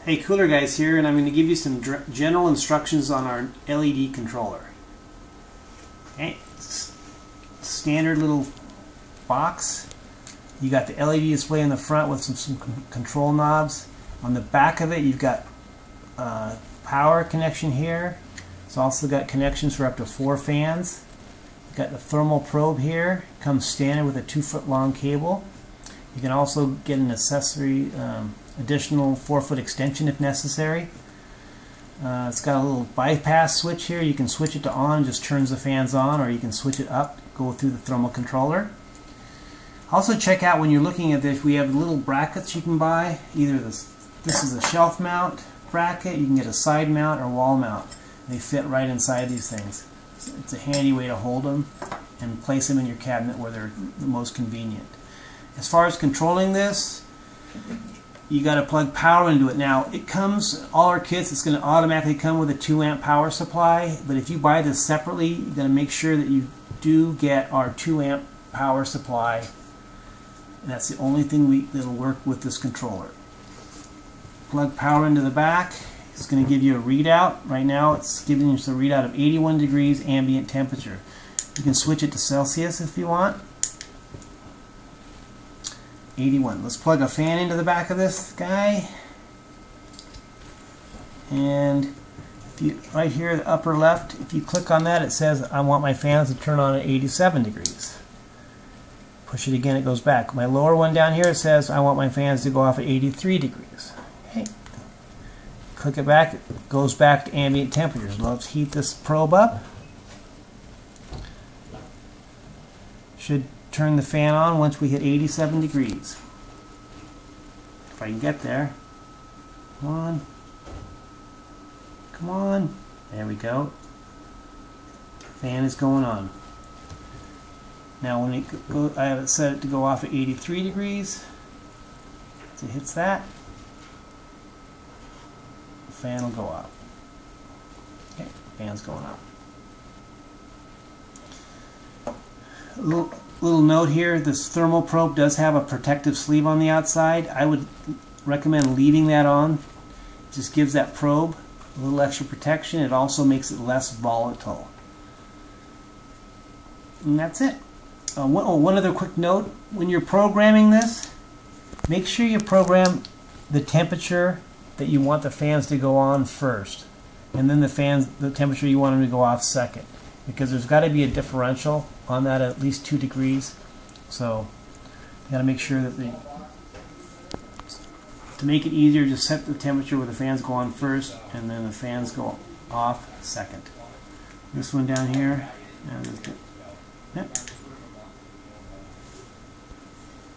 Hey, Cooler Guys here, and I'm going to give you some general instructions on our LED controller. Okay, standard little box. You got the LED display in the front with some control knobs. On the back of it, you've got power connection here. It's also got connections for up to 4 fans. You've got the thermal probe here. It comes standard with a 2-foot long cable. You can also get an accessory additional 4-foot extension if necessary. It's got a little bypass switch here. You can switch it to on, just turns the fans on, or you can switch it up, go through the thermal controller. Also check out when you're looking at this, we have little brackets you can buy. Either this is a shelf mount bracket, you can get a side mount or wall mount. They fit right inside these things. It's a handy way to hold them and place them in your cabinet where they're the most convenient. As far as controlling this, you got to plug power into it. Now, it comes, all our kits, it's going to automatically come with a 2-amp power supply, but if you buy this separately, you got to make sure that you do get our 2-amp power supply. And that's the only thing that'll work with this controller. Plug power into the back. It's going to give you a readout. Right now, it's giving you a readout of 81 degrees ambient temperature. You can switch it to Celsius if you want. 81. Let's plug a fan into the back of this guy, and if you, right here the upper left, if you click on that, it says I want my fans to turn on at 87 degrees. Push it again, it goes back. My lower one down here, it says I want my fans to go off at 83 degrees. Okay. Click it back, it goes back to ambient temperatures. Let's heat this probe up. Should turn the fan on once we hit 87 degrees. If I can get there. Come on. Come on. There we go. Fan is going on. Now when it go, I have it set it to go off at 83 degrees. So it hits that, the fan will go up. Okay, fan's going up. Little note here, this thermal probe does have a protective sleeve on the outside. I would recommend leaving that on. It just gives that probe a little extra protection. It also makes it less volatile. And that's it. One other quick note, when you're programming this, make sure you program the temperature that you want the fans to go on first, and then the temperature you want them to go off second, because there's got to be a differential on that at least 2 degrees. So you got to make sure that to make it easier, just set the temperature where the fans go on first and then the fans go off second. This one down here, yep.